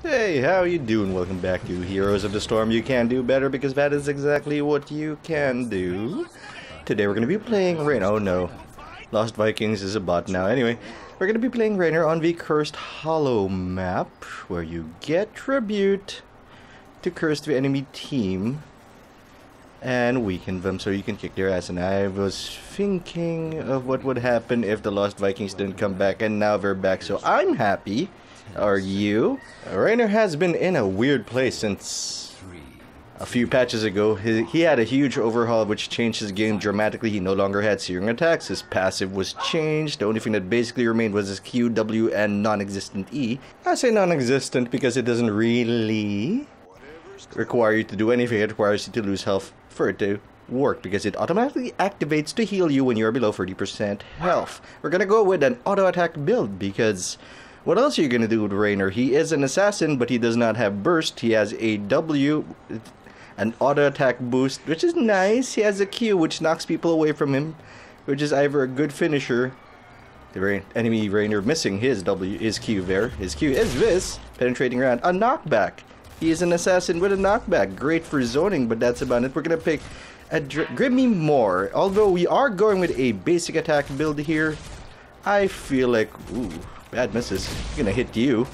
Hey, how you doing? Welcome back to Heroes of the Storm. You can do better because that is exactly what you can do. Today we're going to be playing Raynor. Oh no, Lost Vikings is a bot now. Anyway, we're going to be playing Raynor on the Cursed Hollow map, where you get tribute to curse the enemy team and weaken them so you can kick their ass. And I was thinking of what would happen if the Lost Vikings didn't come back, and now they're back, so I'm happy. Are you? Raynor has been in a weird place since a few patches ago. He had a huge overhaul which changed his game dramatically. He no longer had searing attacks. His passive was changed. The only thing that basically remained was his Q, W, and non-existent E. I say non-existent because it doesn't really require you to do anything. It requires you to lose health for it to work, because it automatically activates to heal you when you're below 30% health. We're gonna go with an auto-attack build because what else are you gonna do with Raynor? He is an assassin, but he does not have burst. He has a W, an auto-attack boost, which is nice. He has a Q, which knocks people away from him, which is either a good finisher. The enemy Raynor missing his W, his Q there. His Q is this, penetrating around, a knockback. He is an assassin with a knockback. Great for zoning, but that's about it. We're gonna pick a Give Me More. Although we are going with a basic attack build here, I feel like, ooh, bad misses. Gonna hit you.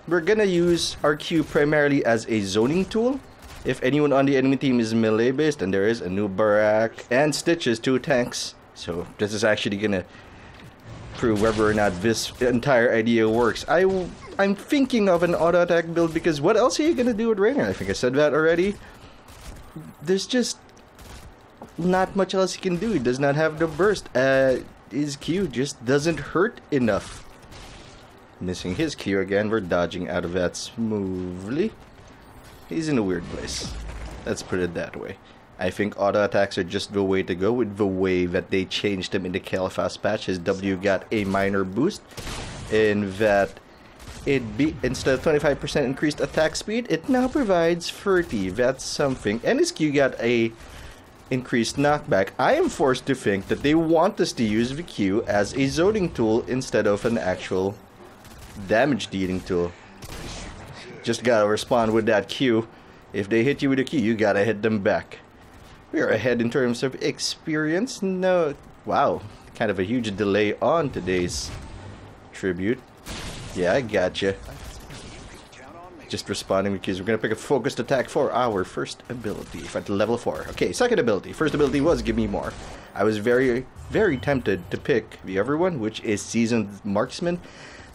We're gonna use our Q primarily as a zoning tool. If anyone on the enemy team is melee based, and there is Anubarak and Stitches, 2 tanks. So this is actually gonna prove whether or not this entire idea works. I'm thinking of an auto attack build because what else are you gonna do with Raynor? I think I said that already. There's just not much else he can do. He does not have the burst. His Q just doesn't hurt enough. Missing his Q again. We're dodging out of that smoothly. He's in a weird place. Let's put it that way. I think auto attacks are just the way to go, with the way that they changed him in the Kael'thas patch. His W got a minor boost in that instead of 25% increased attack speed, it now provides 30. That's something. And his Q got a increased knockback. I am forced to think that they want us to use the Q as a zoning tool instead of an actual damage dealing tool. Just gotta respond with that Q. If they hit you with a Q, you gotta hit them back. We are ahead in terms of experience. No, wow, kind of a huge delay on today's tribute. Yeah, I gotcha. Just responding because we're gonna pick a focused attack for our first ability at level 4. Okay, second ability. First ability was Give Me More. I was very, very tempted to pick the other one, which is Seasoned Marksman,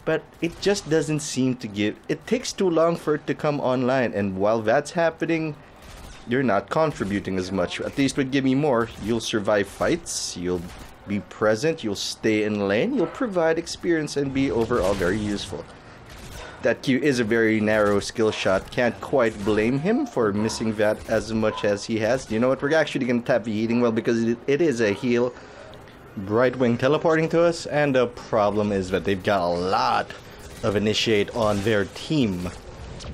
but it just doesn't seem to give. It takes too long for it to come online, and while that's happening, you're not contributing as much. At least with Give Me More, you'll survive fights, you'll be present, you'll stay in lane, you'll provide experience, and be overall very useful. That Q is a very narrow skill shot. Can't quite blame him for missing that as much as he has. You know what? We're actually going to tap the healing well because it is a heal. Brightwing teleporting to us, and the problem is that they've got a lot of initiate on their team.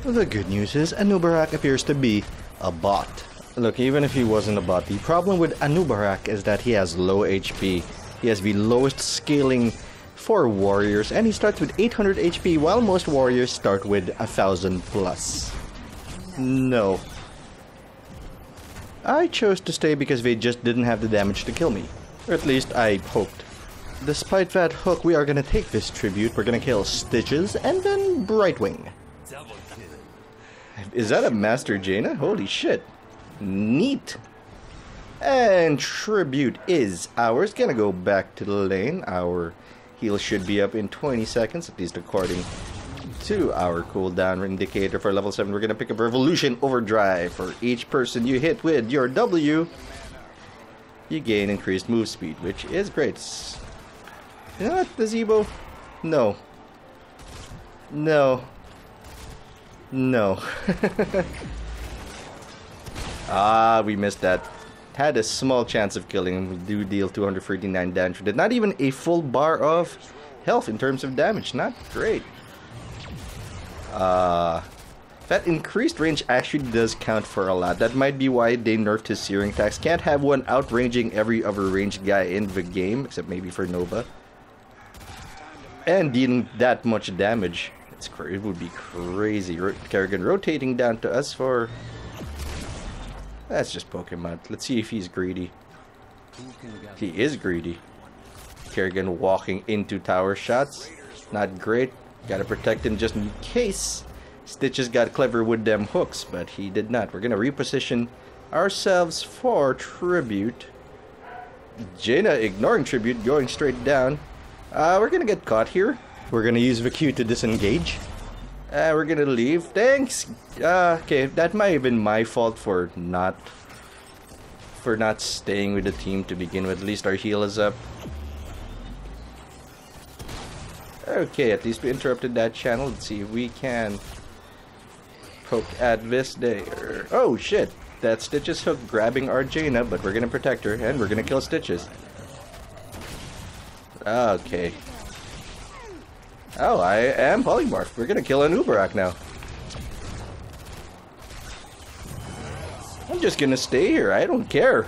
The good news is Anubarak appears to be a bot. Look, even if he wasn't a bot, the problem with Anubarak is that he has low HP. He has the lowest scaling for warriors, and he starts with 800 HP, while most warriors start with 1000 plus. No. I chose to stay because they just didn't have the damage to kill me. Or at least I hoped. Despite that hook, we are gonna take this tribute. We're gonna kill Stitches and then Brightwing. Is that a Master Jaina? Holy shit. Neat. And tribute is ours. Gonna go back to the lane. Our heal should be up in 20 seconds, at least according to our cooldown indicator for level 7. We're gonna pick up Revolution Overdrive. For each person you hit with your W, you gain increased move speed, which is great. You know what, Gazebo? No. No. No. Ah, we missed that. Had a small chance of killing him. We do deal 239 damage. Did not even a full bar of health in terms of damage. Not great. That increased range actually does count for a lot. That might be why they nerfed his searing attacks. Can't have one outranging every other ranged guy in the game, except maybe for Nova. And dealing that much damage. It would be crazy. Kerrigan rotating down to us for... That's just Pokemon. Let's see if he's greedy. He is greedy. Kerrigan walking into tower shots. Not great. Gotta protect him just in case. Stitches got clever with them hooks, but he did not. We're gonna reposition ourselves for Tribute. Jaina ignoring Tribute, going straight down. We're gonna get caught here. We're gonna use the Q to disengage. We're gonna leave. Thanks! Okay, that might have been my fault for not staying with the team to begin with. At least our heal is up. Okay, at least we interrupted that channel. Let's see if we can poke at this there. Oh shit! That Stitches hook grabbing our Jaina, but we're gonna protect her and we're gonna kill Stitches. Okay. Oh, I am polymorph. We're gonna kill an Uberak now. I'm just gonna stay here. I don't care.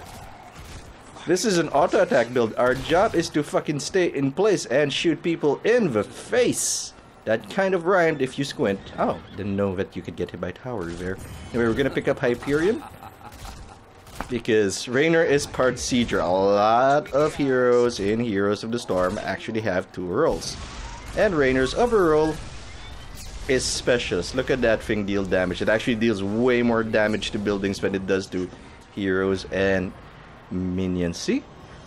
This is an auto attack build. Our job is to fucking stay in place and shoot people in the face. That kind of rhymed if you squint. Oh, didn't know that you could get hit by tower there. Anyway, we're gonna pick up Hyperion. Because Raynor is part Siege. A lot of heroes in Heroes of the Storm actually have 2 roles. And Raynor's other role is Specialist. Look at that thing deal damage. It actually deals way more damage to buildings than it does to heroes and minions. See?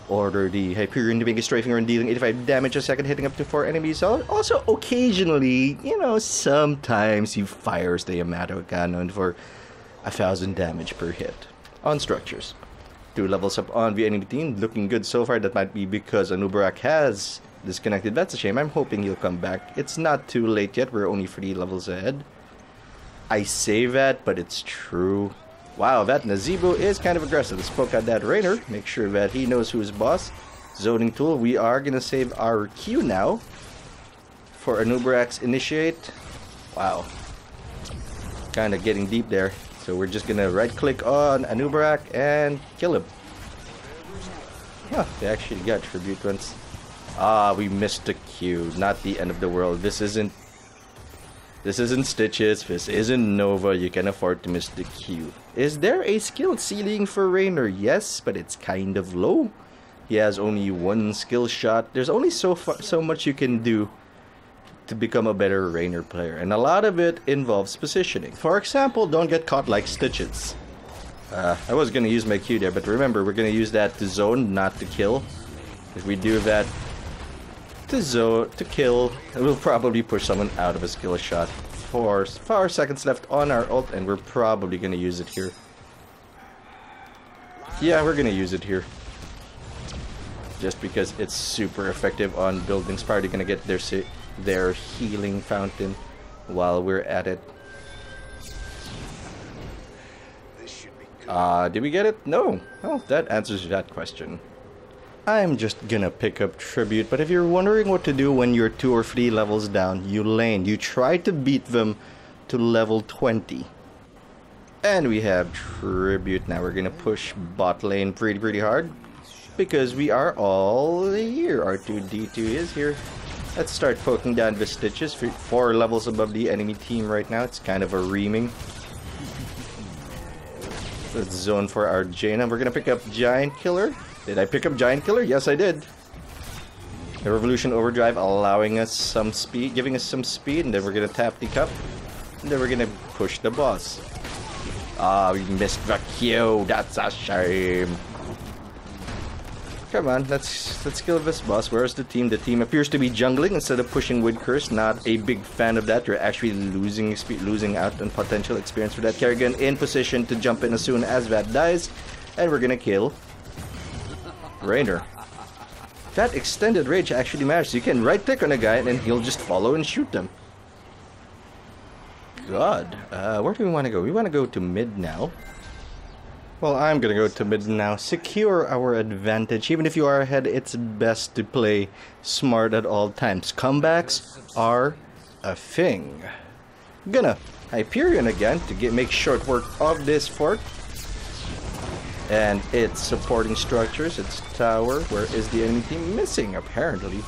Order the Hyperion to make a strafing run dealing 85 damage a second, hitting up to 4 enemies. Also, occasionally, you know, sometimes he fires the Yamato Cannon for 1000 damage per hit on structures. 2 levels up on the enemy team. Looking good so far. That might be because Anubarak has disconnected. That's a shame. I'm hoping he'll come back. It's not too late yet. We're only 3 levels ahead. I say that, but it's true. Wow, that Nazeebo is kind of aggressive. Let's poke at that Raynor. Make sure that he knows who's boss. Zoning tool. We are going to save our Q now for Anubarak's initiate. Wow. Kind of getting deep there. So we're just going to right click on Anubarak and kill him. Huh, they actually got Tribute once. Ah, we missed the Q. Not the end of the world. This isn't Stitches. This isn't Nova. You can afford to miss the Q. Is there a skill ceiling for Raynor? Yes, but it's kind of low. He has only 1 skill shot. There's only so much you can do to become a better Raynor player, and a lot of it involves positioning. For example, don't get caught like Stitches. I was gonna use my Q there, but remember, we're gonna use that to zone, not to kill. If we do that to kill, we'll probably push someone out of a skill shot. 4 seconds left on our ult, and we're probably gonna use it here. Yeah, we're gonna use it here. Just because it's super effective on buildings. Probably gonna get their healing fountain while we're at it. Did we get it? No. Oh, that answers that question. I'm just gonna pick up Tribute, but if you're wondering what to do when you're 2 or 3 levels down, you lane. You try to beat them to level 20. And we have Tribute. Now we're gonna push bot lane pretty hard, because we are all here. R2-D2 is here. Let's start poking down the Stitches. 4 levels above the enemy team right now. It's kind of a reaming. Let's zone for our Jaina. We're gonna pick up Giant Killer. Did I pick up Giant Killer? Yes, I did. The Revolution Overdrive allowing us some speed, giving us some speed, and then we're gonna tap the cup, and then we're gonna push the boss. Ah, we missed the Q. That's a shame. Come on, let's kill this boss. Where's the team? The team appears to be jungling instead of pushing with Curse. Not a big fan of that. You're actually losing out on potential experience for that. Kerrigan in position to jump in as soon as that dies, and we're gonna kill Raynor. That extended range actually matters. You can right click on a guy and then he'll just follow and shoot them. God, where do we want to go? We want to go to mid now. Well, I'm gonna go to mid now. Secure our advantage. Even if you are ahead, it's best to play smart at all times. Comebacks are a thing. Gonna Hyperion again to make short work of this fort. And it's supporting structures. It's tower. Where is the enemy team? Missing, apparently.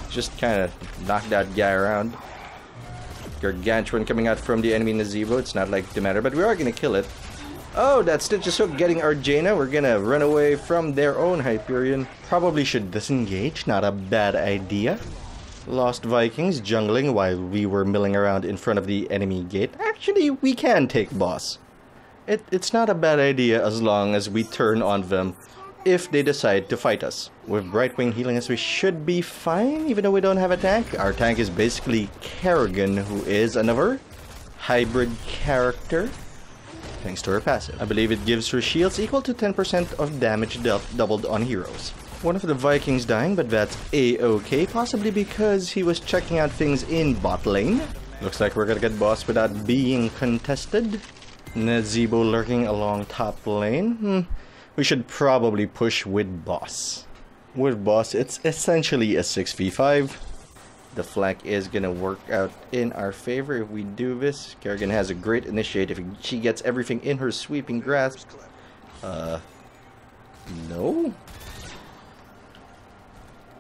Just kind of knock that guy around. Gargantuan coming out from the enemy Nazebo. It's not like to matter, but we are gonna kill it. Oh, that Stitches hook getting our Jaina. We're gonna run away from their own Hyperion. Probably should disengage. Not a bad idea. Lost Vikings jungling while we were milling around in front of the enemy gate. Actually, we can take boss. It's not a bad idea as long as we turn on them if they decide to fight us. With Brightwing healing us, we should be fine, even though we don't have a tank. Our tank is basically Kerrigan, who is another hybrid character. Thanks to her passive. I believe it gives her shields equal to 10% of damage dealt doubled on heroes. One of the Vikings dying, but that's a-okay, possibly because he was checking out things in bot lane. Looks like we're gonna get boss without being contested. Nazebo lurking along top lane. We should probably push with boss. With boss, it's essentially a 6v5. The flank is gonna work out in our favor if we do this. Kerrigan has a great initiative. She gets everything in her sweeping grasp. No?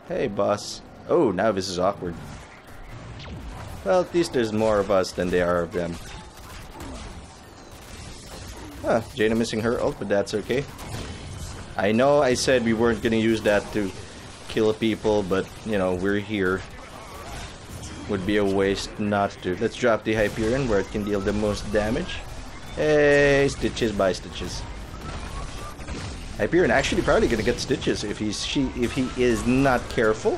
Hey, boss. Oh, now this is awkward. Well, at least there's more of us than there are of them. Huh, Jaina missing her ult, but that's okay. I know I said we weren't gonna use that to kill people, but, you know, we're here. Would be a waste not to. Let's drop the Hyperion where it can deal the most damage. Hey, Stitches by Stitches. Hyperion actually probably gonna get Stitches if he is not careful.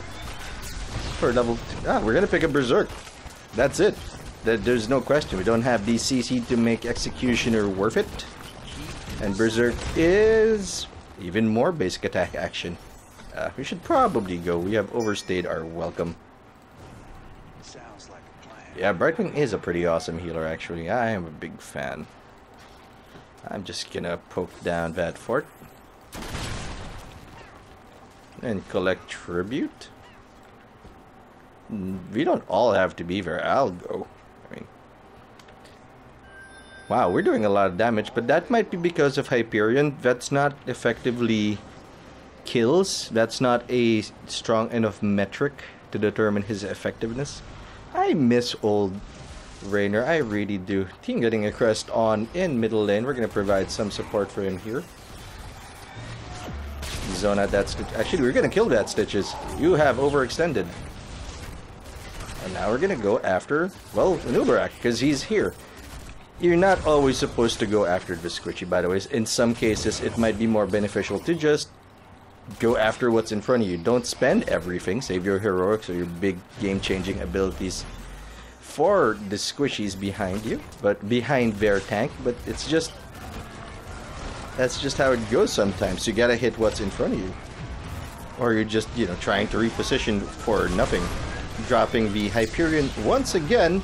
For a double. We're gonna pick up Berserk. That's it. There's no question. We don't have the CC to make Executioner worth it. And Berserk is even more basic attack action. We should probably go. We have overstayed our welcome. Yeah, Brightwing is a pretty awesome healer, actually. I am a big fan. I'm just gonna poke down that fort. And collect tribute. We don't all have to be there. I'll go. I mean, wow, we're doing a lot of damage, but that might be because of Hyperion. That's not effectively kills. That's not a strong enough metric to determine his effectiveness. I miss old Raynor, I really do. Team getting a crest on in middle lane. We're going to provide some support for him here. Zone at that Stitch. Actually, we're going to kill that Stitches. You have overextended. And now we're going to go after, well, Nubarak, because he's here. You're not always supposed to go after the Squishy, by the way. In some cases, it might be more beneficial to just go after what's in front of you. Don't spend everything. Save your heroics or your big game-changing abilities for the squishies behind you, but behind their tank. But it's just, that's just how it goes sometimes. You gotta hit what's in front of you, or you're just, you know, trying to reposition for nothing. Dropping the Hyperion once again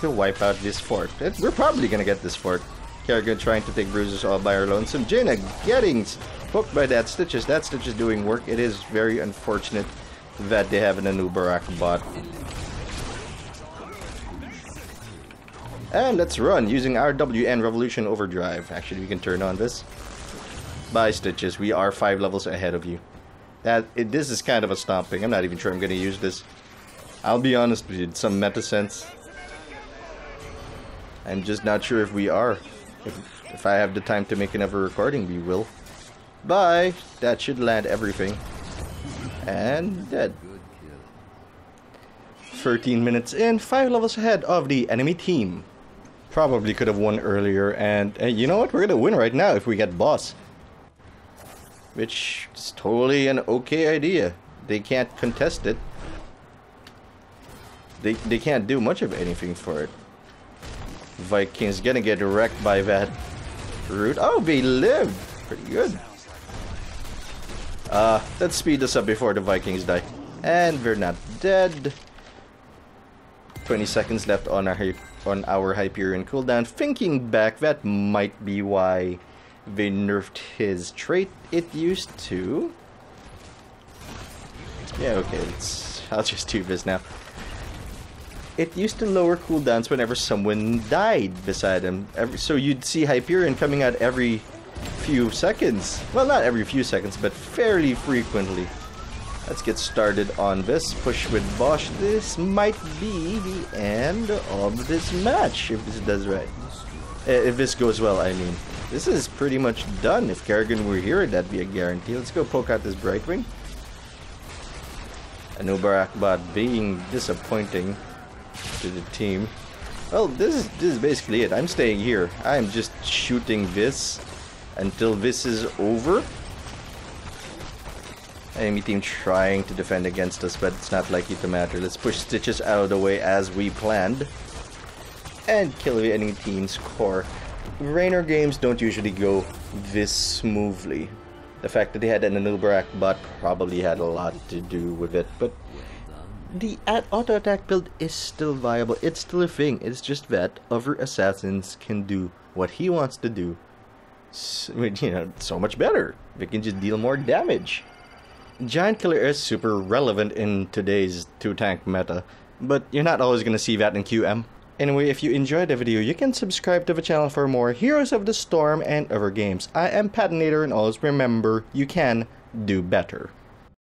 to wipe out this fort. We're probably gonna get this fort. Kerrigan trying to take bruises all by her lonesome. Jaina getting hooked by that Stitches. That Stitches doing work. It is very unfortunate that they have an Anubarak bot. And let's run using our WN Revolution Overdrive. Actually, we can turn on this. Bye, Stitches. We are 5 levels ahead of you. This is kind of a stomping. I'm not even sure I'm going to use this. I'll be honest with you. Some meta sense. I'm just not sure if we are. If I have the time to make another recording, we will. Bye! That should land everything. And dead. 13 minutes in, 5 levels ahead of the enemy team. Probably could have won earlier, and you know what? We're gonna win right now if we get boss. Which is totally an okay idea. They can't contest it. They can't do much of anything for it. Vikings gonna get wrecked by that route. Oh, they lived! Pretty good. Let's speed this up before the Vikings die. And we're not dead. 20 seconds left on our Hyperion cooldown. Thinking back, that might be why they nerfed his trait. It used to... Yeah, okay, I'll just do this now. It used to lower cooldowns whenever someone died beside him. So you'd see Hyperion coming out every few seconds. Well, not every few seconds, but fairly frequently. Let's get started on this. Push with Bosch. This might be the end of this match, if this does right. If this goes well, I mean. This is pretty much done. If Kerrigan were here, that'd be a guarantee. Let's go poke out this Brightwing. A no Barakbot being disappointing to the team. Well, this is basically it. I'm staying here. I'm just shooting this until this is over. Enemy team trying to defend against us, but it's not likely to matter. Let's push Stitches out of the way as we planned. And kill the enemy team's core. Raynor games don't usually go this smoothly. The fact that they had an Anubarak bot probably had a lot to do with it, but the auto attack build is still viable. It's still a thing. It's just that other assassins can do what he wants to do. So, you know, so much better. They can just deal more damage. Giant Killer is super relevant in today's 2-tank meta, but you're not always going to see that in QM. Anyway, if you enjoyed the video, you can subscribe to the channel for more Heroes of the Storm and other games. I am Patinator, and always remember, you can do better.